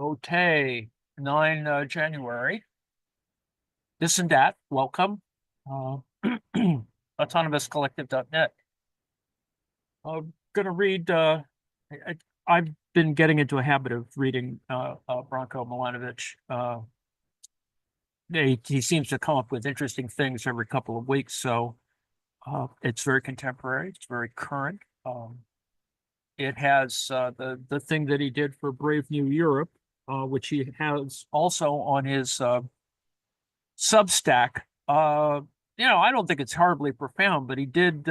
Okay, 9 January. This and that, welcome. Uh, autonomouscollective.net. I'm going to read, I've been getting into a habit of reading Branko Milanovic. He seems to come up with interesting things every couple of weeks, so it's very contemporary, it's very current. It has the thing that he did for Brave New Europe, which he has also on his Substack. I don't think it's horribly profound, but he did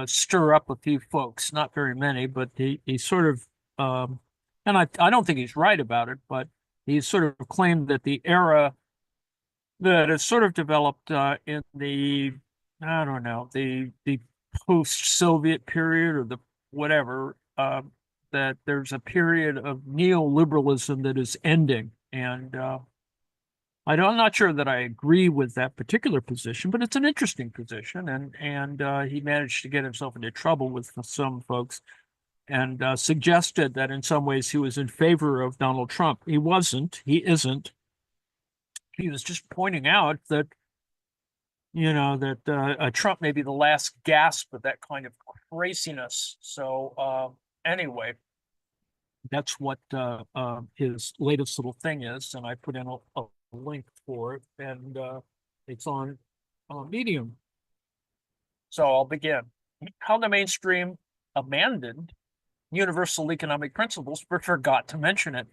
stir up a few folks, not very many, but he sort of, and I don't think he's right about it, but he sort of claimed that the era that has sort of developed in the, I don't know, the post-Soviet period or the whatever, that there's a period of neoliberalism that is ending. And I'm not sure that I agree with that particular position, but it's an interesting position, and he managed to get himself into trouble with some folks, and suggested that in some ways he was in favor of Donald Trump. He wasn't. He isn't. He was just pointing out that Trump may be the last gasp of that kind of craziness. So anyway, that's what his latest little thing is, and I put in a link for it, and it's on Medium. So I'll begin. How the mainstream abandoned universal economic principles but forgot to mention it.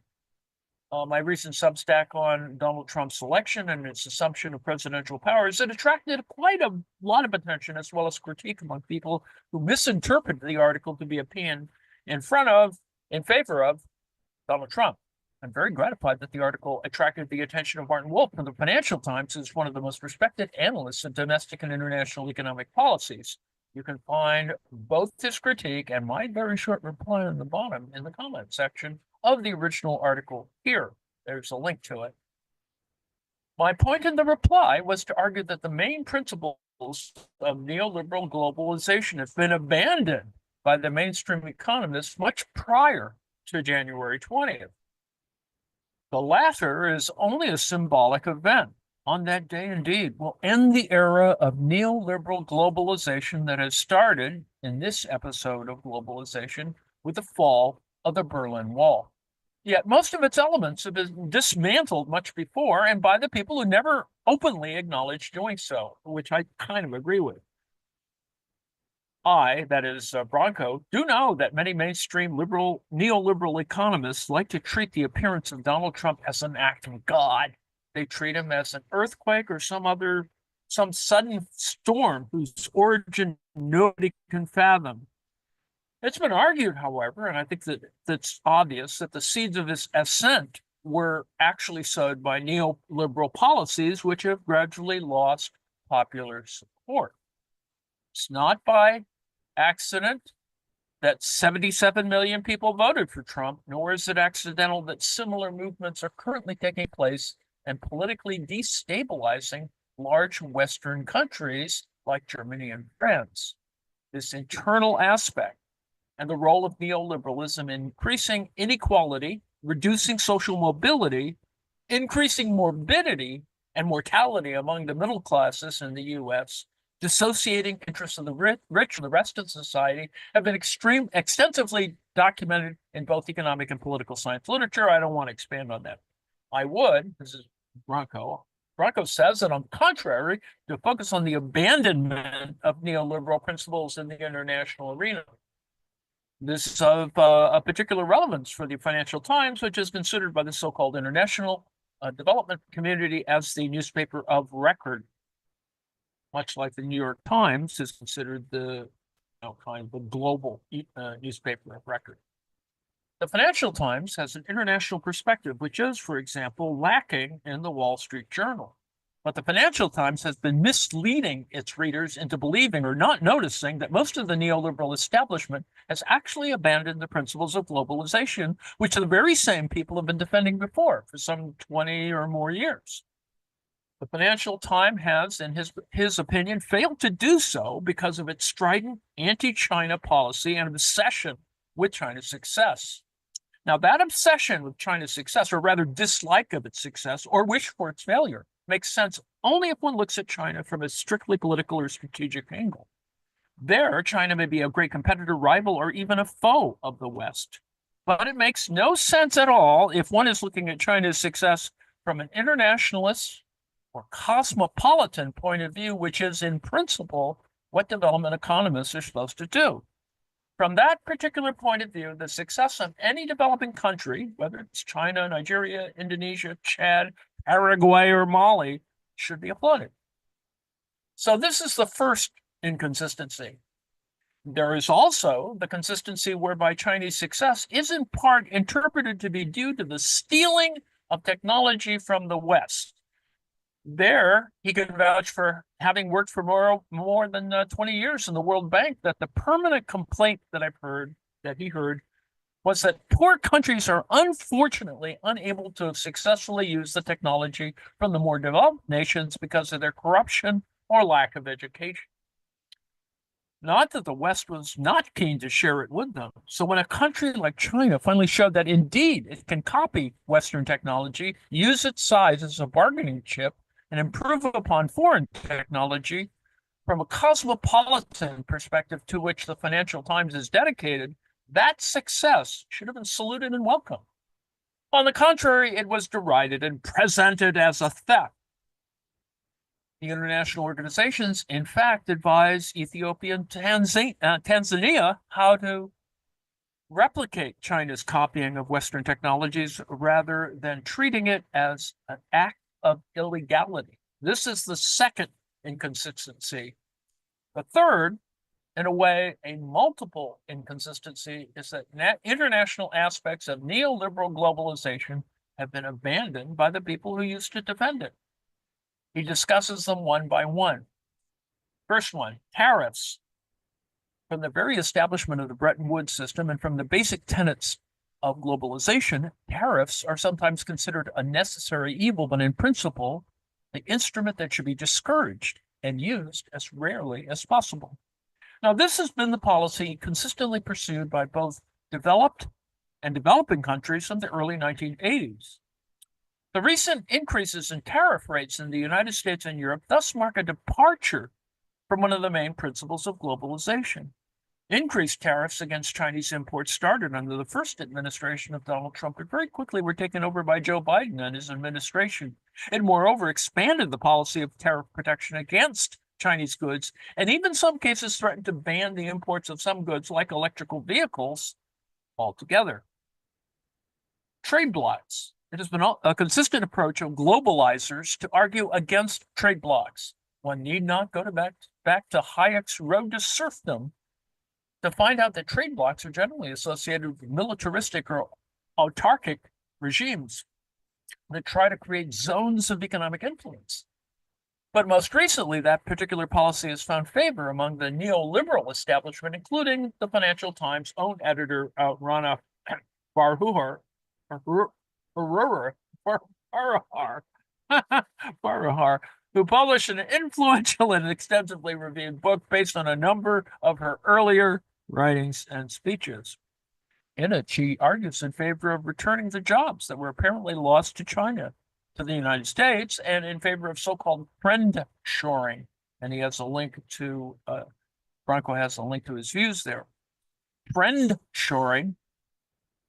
My recent Substack on Donald Trump's election and its assumption of presidential powers, it attracted quite a lot of attention as well as critique among people who misinterpreted the article to be a paean in favor of Donald Trump. I'm very gratified that the article attracted the attention of Martin Wolf from the Financial Times, who's one of the most respected analysts in domestic and international economic policies. You can find both his critique and my very short reply on the bottom in the comment section of the original article here. There's a link to it. My point in the reply was to argue that the main principles of neoliberal globalization have been abandoned by the mainstream economists much prior to January 20th. The latter is only a symbolic event. On that day, indeed, will end the era of neoliberal globalization that has started in this episode of globalization with the fall of the Berlin Wall. Yet most of its elements have been dismantled much before, and by the people who never openly acknowledged doing so, which I kind of agree with. that is Branko, do know that many mainstream neoliberal economists like to treat the appearance of Donald Trump as an act of God. They treat him as an earthquake or some sudden storm whose origin nobody can fathom. It's been argued, however, and I think that's obvious, that the seeds of his ascent were actually sowed by neoliberal policies, which have gradually lost popular support. It's not by accident that 77 million people voted for Trump, nor is it accidental that similar movements are currently taking place and politically destabilizing large Western countries like Germany and France. This internal aspect and the role of neoliberalism in increasing inequality, reducing social mobility, increasing morbidity and mortality among the middle classes in the U.S., dissociating interests of the rich from the rest of society, have been extensively documented in both economic and political science literature. I don't want to expand on that. I would, this is Branko. Branko says that, on the contrary, to focus on the abandonment of neoliberal principles in the international arena. This is of a particular relevance for the Financial Times, which is considered by the so-called international development community as the newspaper of record, much like the New York Times is considered the kind of the global newspaper of record. The Financial Times has an international perspective, which is, for example, lacking in the Wall Street Journal. But the Financial Times has been misleading its readers into believing or not noticing that most of the neoliberal establishment has actually abandoned the principles of globalization, which the very same people have been defending before for some 20 or more years. The Financial Times has, in his opinion, failed to do so because of its strident anti-China policy and obsession with China's success. Now, that obsession with China's success, or rather dislike of its success, or wish for its failure, makes sense only if one looks at China from a strictly political or strategic angle. There, China may be a great competitor, rival, or even a foe of the West. But it makes no sense at all if one is looking at China's success from an internationalist or cosmopolitan point of view, which is in principle what development economists are supposed to do. From that particular point of view, the success of any developing country, whether it's China, Nigeria, Indonesia, Chad, Paraguay, or Mali, should be applauded. So this is the first inconsistency. There is also the consistency whereby Chinese success is in part interpreted to be due to the stealing of technology from the West. There, he could vouch for having worked for more than 20 years in the World Bank, that the permanent complaint that he heard, was that poor countries are unfortunately unable to successfully use the technology from the more developed nations because of their corruption or lack of education. Not that the West was not keen to share it with them. So when a country like China finally showed that indeed it can copy Western technology, use its size as a bargaining chip, and improve upon foreign technology from a cosmopolitan perspective to which the Financial Times is dedicated, that success should have been saluted and welcomed. On the contrary, it was derided and presented as a theft. The international organizations, in fact, advise Ethiopia and Tanzania how to replicate China's copying of Western technologies rather than treating it as an act of illegality. This is the second inconsistency. The third, in a way, a multiple inconsistency, is that international aspects of neoliberal globalization have been abandoned by the people who used to defend it. He discusses them one by one. First one, tariffs. From the very establishment of the Bretton Woods system and from the basic tenets of globalization, tariffs are sometimes considered a necessary evil, but in principle, the instrument that should be discouraged and used as rarely as possible. Now, this has been the policy consistently pursued by both developed and developing countries from the early 1980s. The recent increases in tariff rates in the United States and Europe thus mark a departure from one of the main principles of globalization. Increased tariffs against Chinese imports started under the first administration of Donald Trump, but very quickly were taken over by Joe Biden and his administration. It moreover expanded the policy of tariff protection against Chinese goods, and even in some cases threatened to ban the imports of some goods like electrical vehicles altogether. Trade blocs. It has been a consistent approach of globalizers to argue against trade blocs. One need not go back to Hayek's Road to Serfdom to find out that trade blocs are generally associated with militaristic or autarkic regimes that try to create zones of economic influence. But most recently, that particular policy has found favor among the neoliberal establishment, including the Financial Times' own editor, Rana Farhar, who published an influential and extensively reviewed book based on a number of her earlier writings and speeches. In it, she argues in favor of returning the jobs that were apparently lost to China to the United States, and in favor of so-called friend shoring. And he has a link to, Branko has a link to his views there. Friend shoring,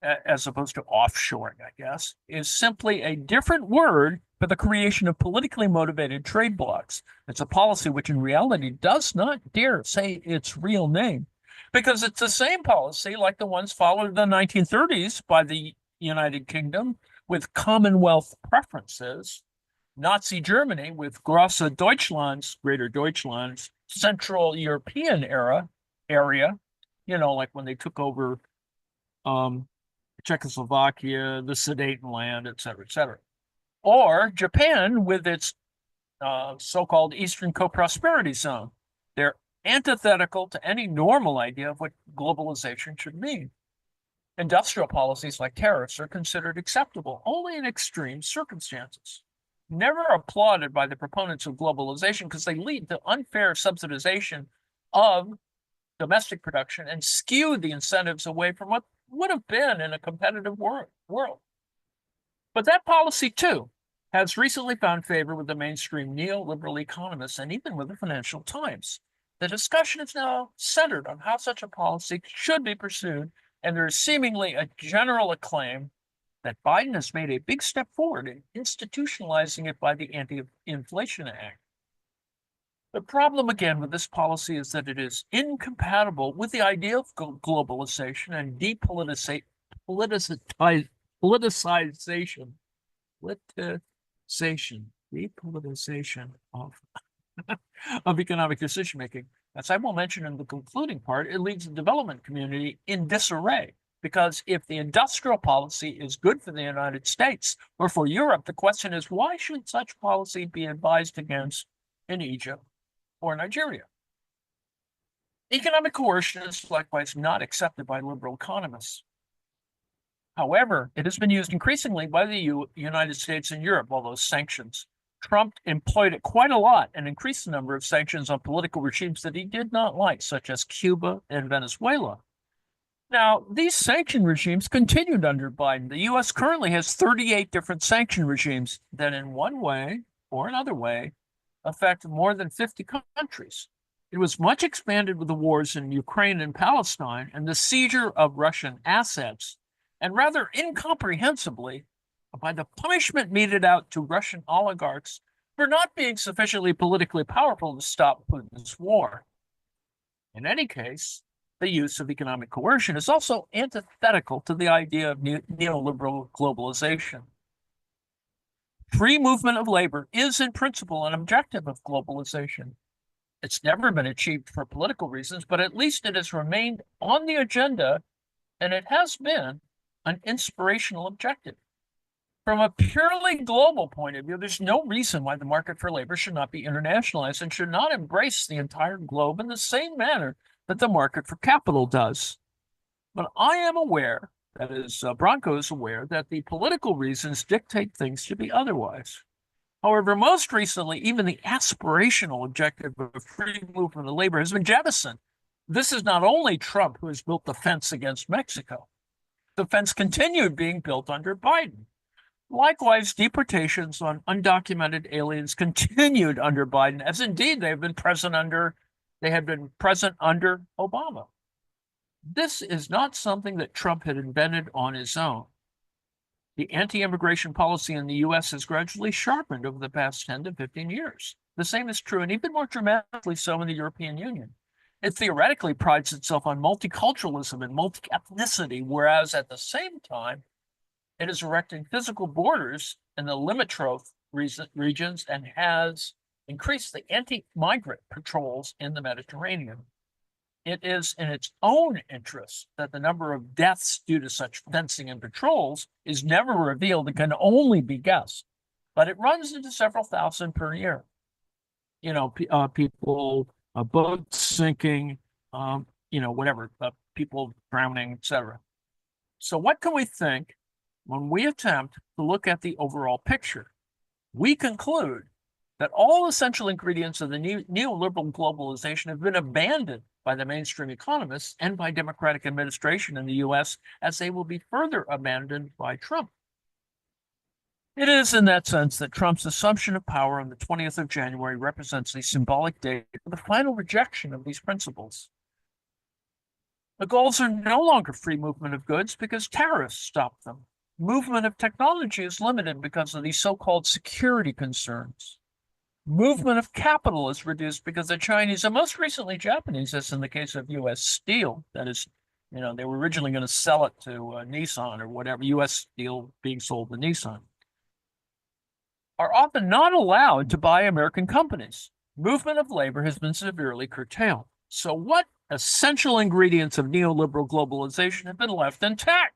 as opposed to offshoring, I guess, is simply a different word for the creation of politically motivated trade blocs. It's a policy which in reality does not dare say its real name, because it's the same policy like the ones followed in the 1930s by the United Kingdom with Commonwealth preferences, Nazi Germany with Grosse Deutschlands, Greater Deutschlands, Central European area, like when they took over Czechoslovakia, the Sudetenland, et cetera, or Japan with its so-called Eastern Co-Prosperity Zone. They're antithetical to any normal idea of what globalization should mean. Industrial policies like tariffs are considered acceptable only in extreme circumstances, never applauded by the proponents of globalization because they lead to unfair subsidization of domestic production and skew the incentives away from what would have been in a competitive world. But that policy, too, has recently found favor with the mainstream neoliberal economists and even with the Financial Times. The discussion is now centered on how such a policy should be pursued, and there is seemingly a general acclaim that Biden has made a big step forward in institutionalizing it by the Anti-Inflation Act. The problem, again, with this policy is that it is incompatible with the idea of globalization and politicization depoliticization of economic decision making. As I will mention in the concluding part, it leaves the development community in disarray. Because if the industrial policy is good for the United States or for Europe, the question is, why should such policy be advised against in Egypt or Nigeria? Economic coercion is likewise not accepted by liberal economists. However, it has been used increasingly by the United States and Europe, all those sanctions. Trump employed it quite a lot and increased the number of sanctions on political regimes that he did not like, such as Cuba and Venezuela. Now, these sanction regimes continued under Biden. The U.S. currently has 38 different sanction regimes that in one way or another way affect more than 50 countries. It was much expanded with the wars in Ukraine and Palestine and the seizure of Russian assets, and rather incomprehensibly, by the punishment meted out to Russian oligarchs for not being sufficiently politically powerful to stop Putin's war. In any case, the use of economic coercion is also antithetical to the idea of neoliberal globalization. Free movement of labor is in principle an objective of globalization. It's never been achieved for political reasons, but at least it has remained on the agenda, and it has been an inspirational objective. From a purely global point of view, there's no reason why the market for labor should not be internationalized and should not embrace the entire globe in the same manner that the market for capital does. But I am aware, that is, Branko is aware, that the political reasons dictate things to be otherwise. However, most recently, even the aspirational objective of free movement of labor has been jettisoned. This is not only Trump who has built the fence against Mexico. The fence continued being built under Biden. Likewise, deportations on undocumented aliens continued under Biden, as indeed they had been present under Obama. This is not something that Trump had invented on his own. The anti-immigration policy in the U.S. has gradually sharpened over the past 10 to 15 years. The same is true, and even more dramatically so, in the European Union. It theoretically prides itself on multiculturalism and multi-ethnicity, whereas at the same time, it is erecting physical borders in the limítrofe regions and has increased the anti-migrant patrols in the Mediterranean. It is in its own interest that the number of deaths due to such fencing and patrols is never revealed and can only be guessed, but it runs into several thousand per year. People, boats sinking, people drowning, etc. So what can we think when we attempt to look at the overall picture? We conclude that all essential ingredients of the neoliberal globalization have been abandoned by the mainstream economists and by Democratic administration in the U.S., as they will be further abandoned by Trump. It is in that sense that Trump's assumption of power on the 20th of January represents a symbolic date for the final rejection of these principles. The goals are no longer free movement of goods because tariffs stop them. Movement of technology is limited because of these so-called security concerns. Movement of capital is reduced because the Chinese, and most recently Japanese, as in the case of U.S. Steel, that is, they were originally going to sell it to Nissan or whatever, U.S. Steel being sold to Nissan, are often not allowed to buy American companies. Movement of labor has been severely curtailed. So what essential ingredients of neoliberal globalization have been left intact?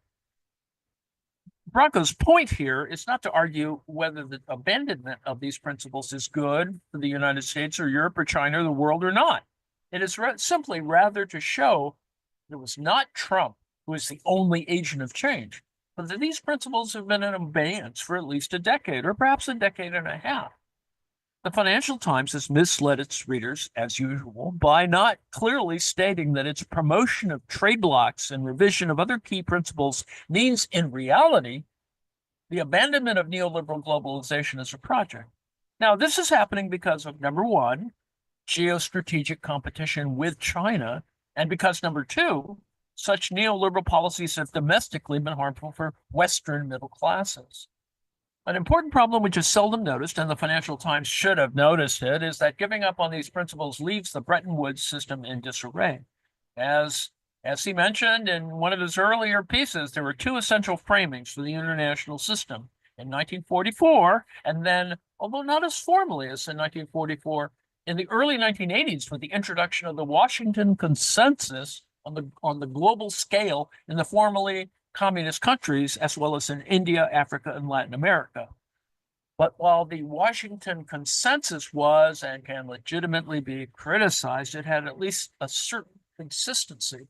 Branko's point here is not to argue whether the abandonment of these principles is good for the United States or Europe or China or the world or not. It is simply rather to show that it was not Trump who is the only agent of change, but that these principles have been in abeyance for at least a decade or perhaps a decade and a half. The Financial Times has misled its readers, as usual, by not clearly stating that its promotion of trade blocs and revision of other key principles means, in reality, the abandonment of neoliberal globalization as a project. Now, this is happening because of, number one, geostrategic competition with China, and because, number two, such neoliberal policies have domestically been harmful for Western middle classes. An important problem which is seldom noticed, and the Financial Times should have noticed it, is that giving up on these principles leaves the Bretton Woods system in disarray. As he mentioned in one of his earlier pieces, there were two essential framings for the international system in 1944, and then, although not as formally as in 1944, in the early 1980s with the introduction of the Washington Consensus on the global scale in the formerly communist countries, as well as in India, Africa, and Latin America. But while the Washington Consensus was and can legitimately be criticized, it had at least a certain consistency.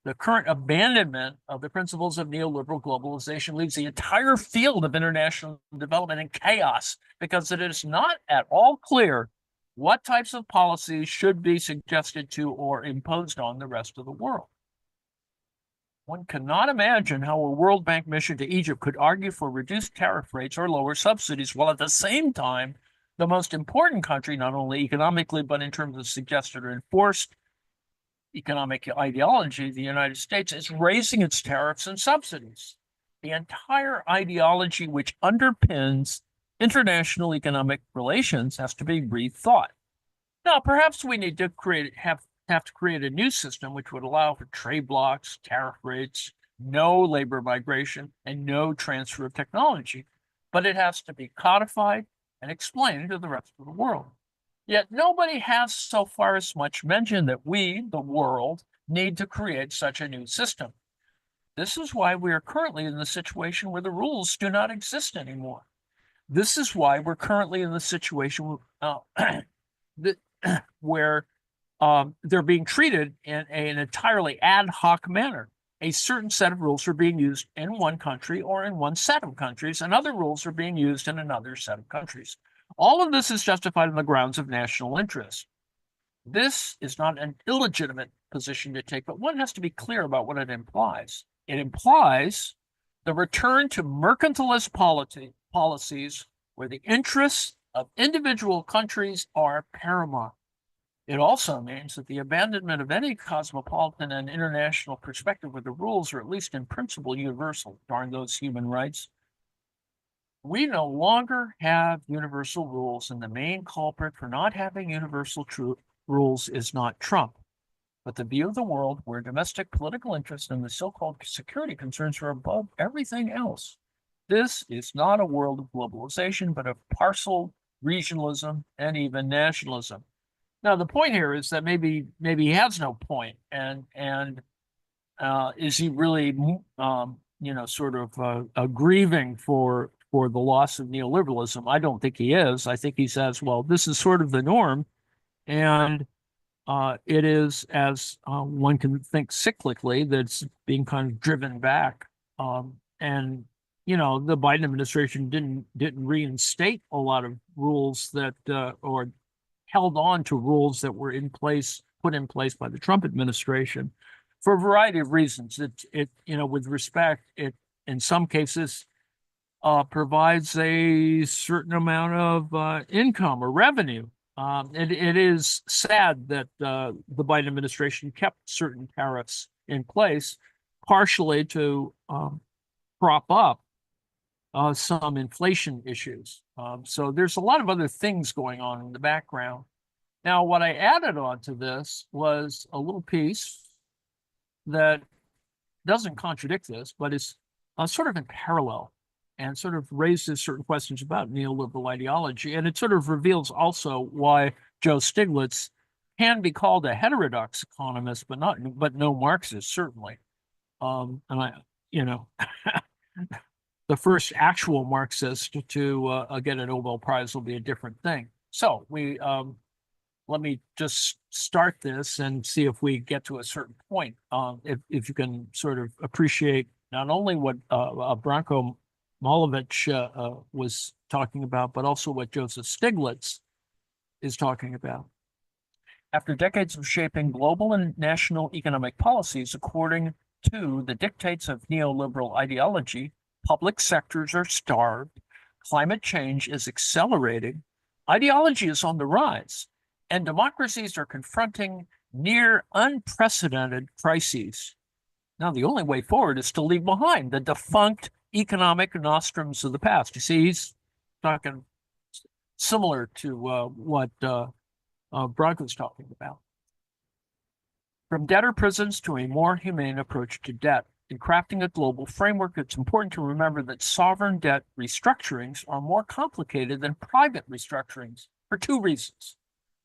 The current abandonment of the principles of neoliberal globalization leaves the entire field of international development in chaos because it is not at all clear what types of policies should be suggested to or imposed on the rest of the world. One cannot imagine how a World Bank mission to Egypt could argue for reduced tariff rates or lower subsidies, while at the same time, the most important country, not only economically, but in terms of suggested or enforced economic ideology, the United States, is raising its tariffs and subsidies. The entire ideology which underpins international economic relations has to be rethought. Now, perhaps we need to have to create a new system which would allow for trade blocs, tariff rates, no labor migration, and no transfer of technology. But it has to be codified and explained to the rest of the world. Yet nobody has so far as much mentioned that we, the world, need to create such a new system. This is why we are currently in the situation where the rules do not exist anymore. This is why we're currently in the situation where they're being treated in an entirely ad hoc manner. A certain set of rules are being used in one country or in one set of countries, and other rules are being used in another set of countries. All of this is justified on the grounds of national interest. This is not an illegitimate position to take, but one has to be clear about what it implies. It implies the return to mercantilist policies where the interests of individual countries are paramount. It also means that the abandonment of any cosmopolitan and international perspective where the rules are at least in principle universal, darn those human rights. We no longer have universal rules, and the main culprit for not having universal rules is not Trump, but the view of the world where domestic political interests and the so-called security concerns are above everything else. This is not a world of globalization, but of parcel regionalism and even nationalism. Now, the point here is that maybe he has no point, and is he really, sort of grieving for the loss of neoliberalism? I don't think he is. I think he says, well, this is sort of the norm, and it is, as one can think cyclically, that it's being kind of driven back. And the Biden administration didn't reinstate a lot of rules that or held on to rules that were put in place by the Trump administration for a variety of reasons. With respect, it in some cases provides a certain amount of income or revenue. It is sad that the Biden administration kept certain tariffs in place, partially to prop up some inflation issues. So there's a lot of other things going on in the background. Now, what I added onto this was a little piece that doesn't contradict this, but is sort of in parallel and sort of raises certain questions about neoliberal ideology. And it sort of reveals also why Joe Stiglitz can be called a heterodox economist, but no Marxist, certainly. And the first actual Marxist to get a Nobel Prize will be a different thing. So let me just start this and see if we get to a certain point. If you can sort of appreciate not only what Branko Milanovic was talking about, but also what Joseph Stiglitz is talking about. After decades of shaping global and national economic policies according to the dictates of neoliberal ideology, public sectors are starved, climate change is accelerating, ideology is on the rise, and democracies are confronting near unprecedented crises. Now, the only way forward is to leave behind the defunct economic nostrums of the past. You see, he's talking similar to what Branko's talking about. From debtor prisons to a more humane approach to debt. In crafting a global framework, it's important to remember that sovereign debt restructurings are more complicated than private restructurings for two reasons.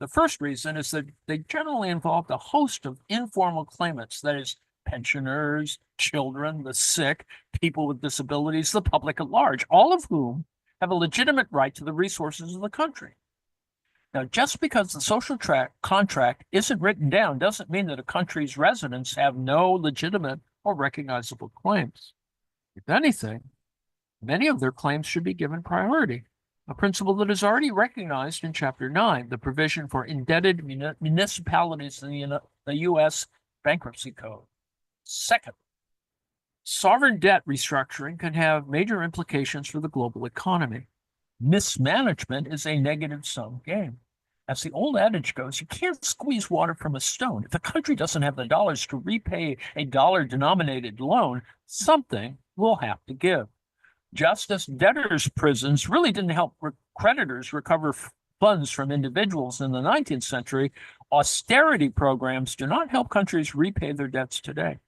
The first reason is that they generally involve a host of informal claimants, that is, pensioners, children, the sick, people with disabilities, the public at large, all of whom have a legitimate right to the resources of the country. Now, just because the social contract isn't written down doesn't mean that a country's residents have no legitimate or recognizable claims. If anything, many of their claims should be given priority, a principle that is already recognized in Chapter 9, the provision for indebted municipalities in the U.S. Bankruptcy Code. Second, sovereign debt restructuring can have major implications for the global economy. Mismanagement is a negative-sum game. As the old adage goes, you can't squeeze water from a stone. If a country doesn't have the dollars to repay a dollar-denominated loan, something will have to give. Just as debtors' prisons really didn't help creditors recover funds from individuals in the 19th century, austerity programs do not help countries repay their debts today.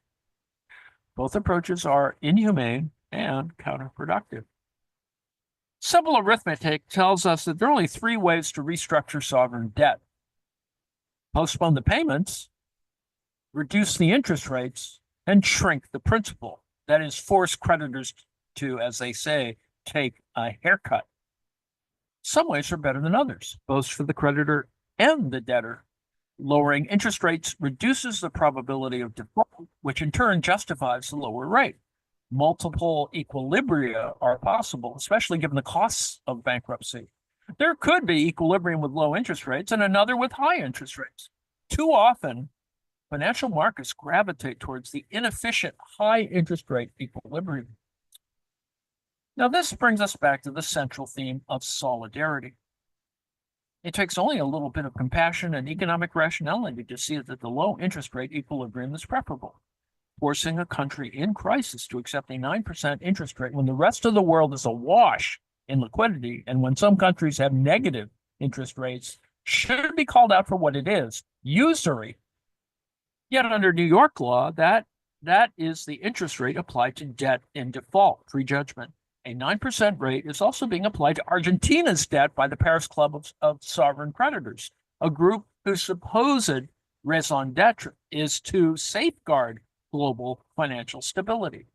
Both approaches are inhumane and counterproductive. Simple arithmetic tells us that there are only three ways to restructure sovereign debt: postpone the payments, reduce the interest rates, and shrink the principal. That is, force creditors to, as they say, take a haircut. Some ways are better than others, both for the creditor and the debtor. Lowering interest rates reduces the probability of default, which in turn justifies the lower rate. Multiple equilibria are possible, especially given the costs of bankruptcy. There could be equilibrium with low interest rates and another with high interest rates. Too often, financial markets gravitate towards the inefficient high interest rate equilibrium. Now, this brings us back to the central theme of solidarity. It takes only a little bit of compassion and economic rationality to see that the low interest rate equilibrium is preferable. Forcing a country in crisis to accept a 9% interest rate when the rest of the world is awash in liquidity and when some countries have negative interest rates should be called out for what it is: usury. Yet under New York law, that is the interest rate applied to debt in default, prejudgment. A 9% rate is also being applied to Argentina's debt by the Paris Club of Sovereign Creditors, a group whose supposed raison d'etre is to safeguard global financial stability.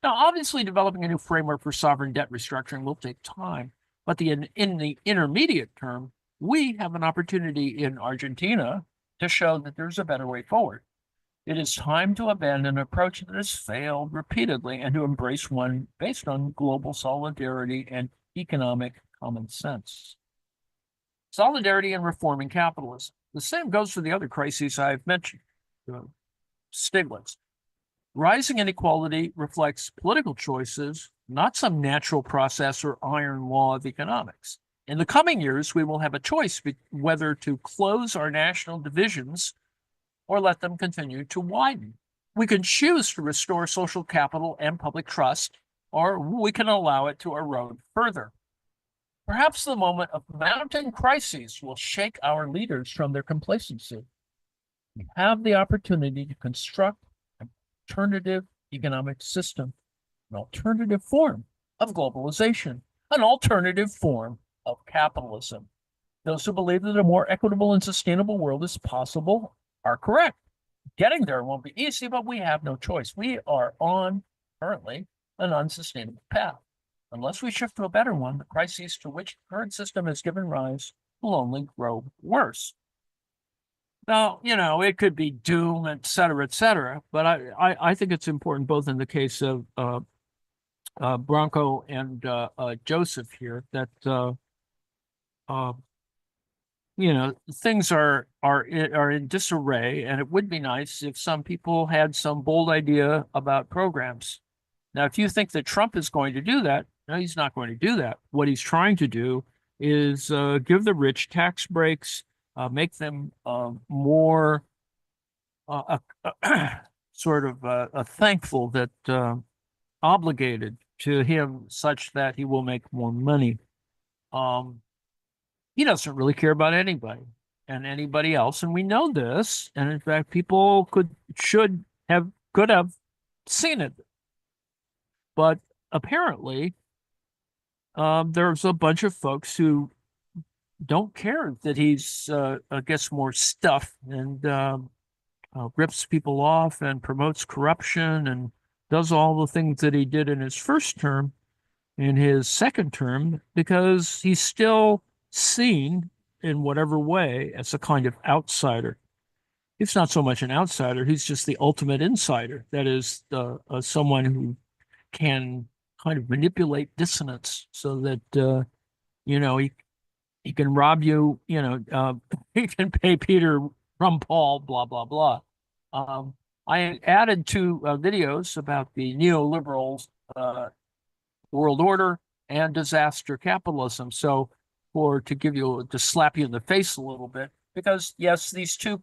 Now, obviously, developing a new framework for sovereign debt restructuring will take time, but in the intermediate term, we have an opportunity in Argentina to show that there's a better way forward. It is time to abandon an approach that has failed repeatedly and to embrace one based on global solidarity and economic common sense. Solidarity and reforming capitalism. The same goes for the other crises I've mentioned. Stiglitz. Rising inequality reflects political choices, not some natural process or iron law of economics. In the coming years, we will have a choice whether to close our national divisions or let them continue to widen. We can choose to restore social capital and public trust, or we can allow it to erode further. Perhaps the moment of mounting crises will shake our leaders from their complacency. We have the opportunity to construct an alternative economic system, an alternative form of globalization, an alternative form of capitalism. Those who believe that a more equitable and sustainable world is possible are correct. Getting there won't be easy, but we have no choice. We are on, currently, an unsustainable path. Unless we shift to a better one, the crises to which the current system has given rise will only grow worse. Now, it could be doom, et cetera, but I think it's important, both in the case of Branko and Joseph here, that things are in disarray, and it would be nice if some people had some bold idea about programs. Now, if you think that Trump is going to do that, no, he's not going to do that. What he's trying to do is give the rich tax breaks, make them more sort of thankful that obligated to him, such that he will make more money. Um, he doesn't really care about anybody and anybody else, and we know this. And in fact, people could have seen it, but apparently, there's a bunch of folks who don't care that he's gets more stuff and rips people off and promotes corruption and does all the things that he did in his first term, in his second term, because he's still seen in whatever way as a kind of outsider. He's not so much an outsider, he's just the ultimate insider. That is, someone who can kind of manipulate dissonance so that, you know, he can rob you, he can pay Peter from Paul, blah, blah, blah. Um, I added two videos about the neoliberal world order and disaster capitalism. So, to slap you in the face a little bit, because yes, these two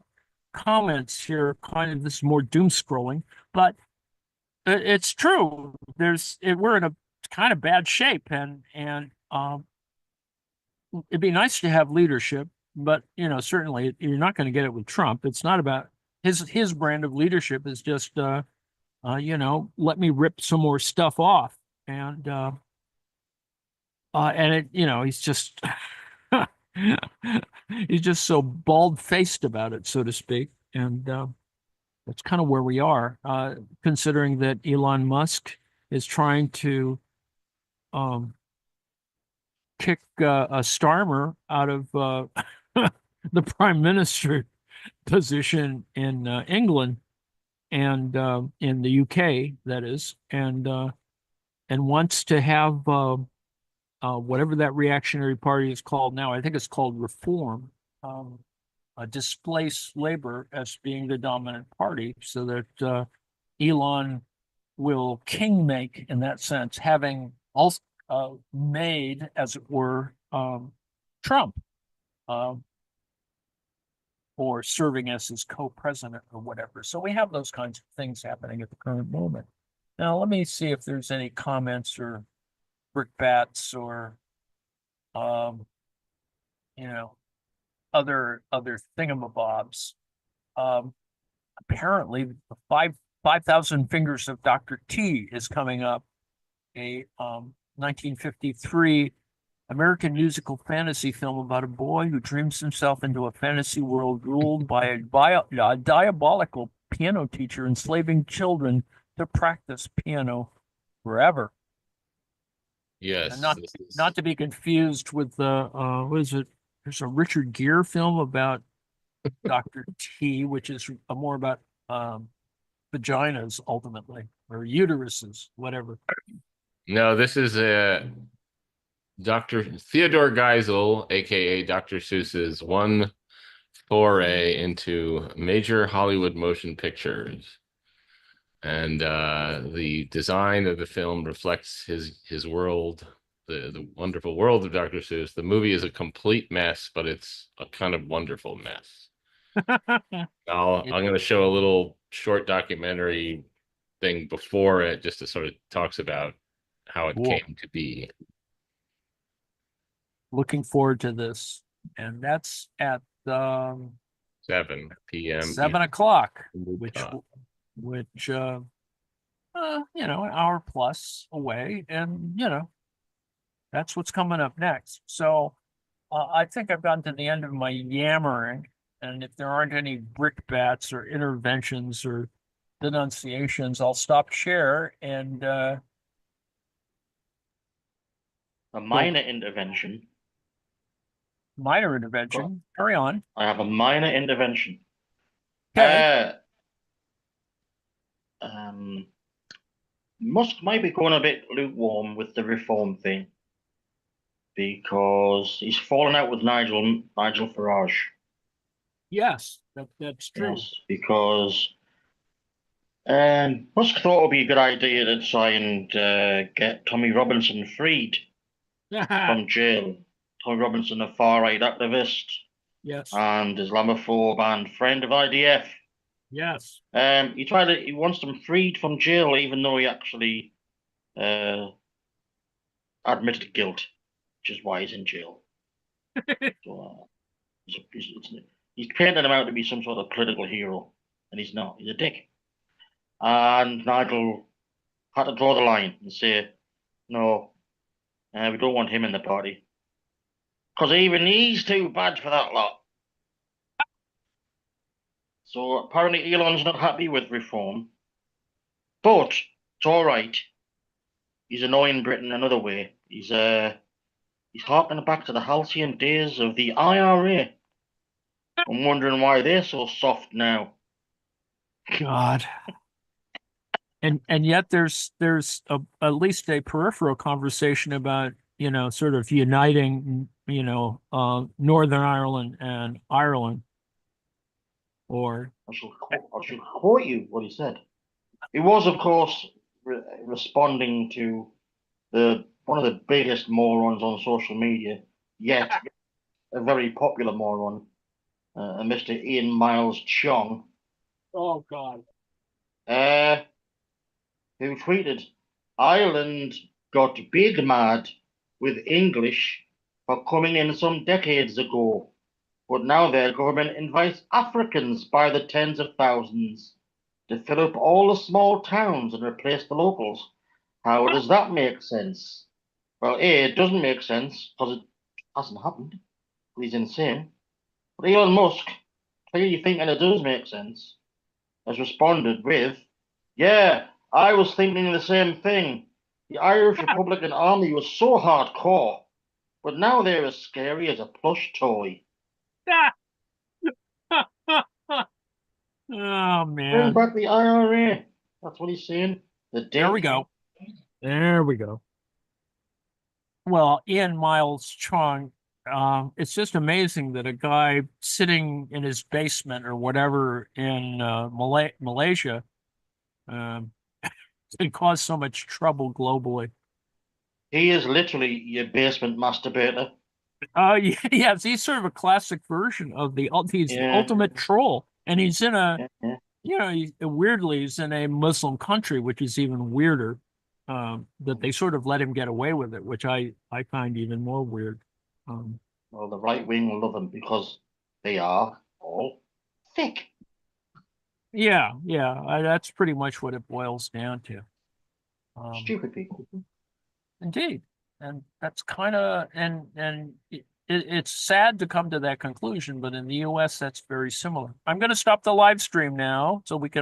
comments here kind of this more doom scrolling, but it's true. We're in a kind of bad shape, and it'd be nice to have leadership, but certainly you're not going to get it with Trump. It's not about his brand of leadership is just let me rip some more stuff off, and he's just he's just so bald-faced about it, so to speak, and that's kind of where we are, considering that Elon Musk is trying to um, kick a Starmer out of the prime minister position in England and in the UK, that is, and wants to have whatever that reactionary party is called now. I think it's called Reform. Um, displace labor as being the dominant party, so that Elon will king make in that sense, having also made, as it were, Trump, uh, or serving as his co-president or whatever. So we have those kinds of things happening at the current moment. Now, let me see if there's any comments or brickbats or um, you know, other thingamabobs. Um, Apparently, the 5,000 Fingers of Dr. T is coming up, a 1953 American musical fantasy film about a boy who dreams himself into a fantasy world ruled by a diabolical piano teacher enslaving children to practice piano forever. And Yes, not this is not to be confused with the what is it? There's a Richard Gere film about Dr. T, which is more about um, vaginas ultimately, or uteruses, whatever. no, this is Dr. Theodore Geisel, aka Dr. Seuss's one foray into major Hollywood motion pictures. And the design of the film reflects his world, the wonderful world of Dr. Seuss. The movie is a complete mess, but it's a kind of wonderful mess. It, I'm going to show a little short documentary thing before it, just to sort of talks about how it cool. came to be. Looking forward to this, and that's at 7 p.m. 7 o'clock, Eastern which Time. which an hour plus away, and that's what's coming up next. So I think I've gotten to the end of my yammering, and if there aren't any brickbats or interventions or denunciations, I'll stop share and A go minor intervention. minor Got, intervention. Carry on. I have a minor intervention. Okay. Uh, um, Musk might be going a bit lukewarm with the reform thing. because he's fallen out with Nigel Farage. Yes, that's true. Yes, because Musk thought it would be a good idea to try and get Tommy Robinson freed from jail. Tommy Robinson, a far-right activist Yes, and Islamophobe and friend of IDF. yes. He wants them freed from jail, even though he actually admitted guilt, which is why he's in jail. So, he's painting him out to be some sort of political hero, and he's not. He's a dick. And Nigel had to draw the line and say, no, we don't want him in the party. Because even he's too bad for that lot. So apparently Elon's not happy with reform. But it's all right. He's annoying Britain another way. He's harking back to the halcyon days of the IRA. I'm wondering why they're so soft now. God. And yet there's at least a peripheral conversation about, sort of uniting, Northern Ireland and Ireland. Or I shall quote you what he said. He was, of course, responding to one of the biggest morons on social media, yet a very popular moron, Mr. Ian Miles Chong. oh God. Who tweeted, Ireland got big mad with English for coming in some decades ago, but now their government invites Africans by the tens of thousands to fill up all the small towns and replace the locals. How does that make sense? Well, A, it doesn't make sense because it hasn't happened. He's insane. But Elon Musk, clearly thinking it does make sense, has responded with, yeah, I was thinking the same thing. The Irish Republican Army was so hardcore, but now they're as scary as a plush toy. Oh Bring man. back the IRA. That's what he's saying. There we go. There we go. Well, Ian Miles Chong, it's just amazing that a guy sitting in his basement or whatever in Malaysia can cause so much trouble globally. He is literally your basement masturbator. Yes, he's sort of a classic version of he's the Yeah. ultimate troll, and he's in a Yeah. weirdly he's in a Muslim country, which is even weirder. That they sort of let him get away with it, which I find even more weird. Well, the right wing love him because they are all thick. Yeah, that's pretty much what it boils down to. Stupid people. Indeed, and that's kind of it's sad to come to that conclusion, but in the U.S. that's very similar. I'm going to stop the live stream now so we can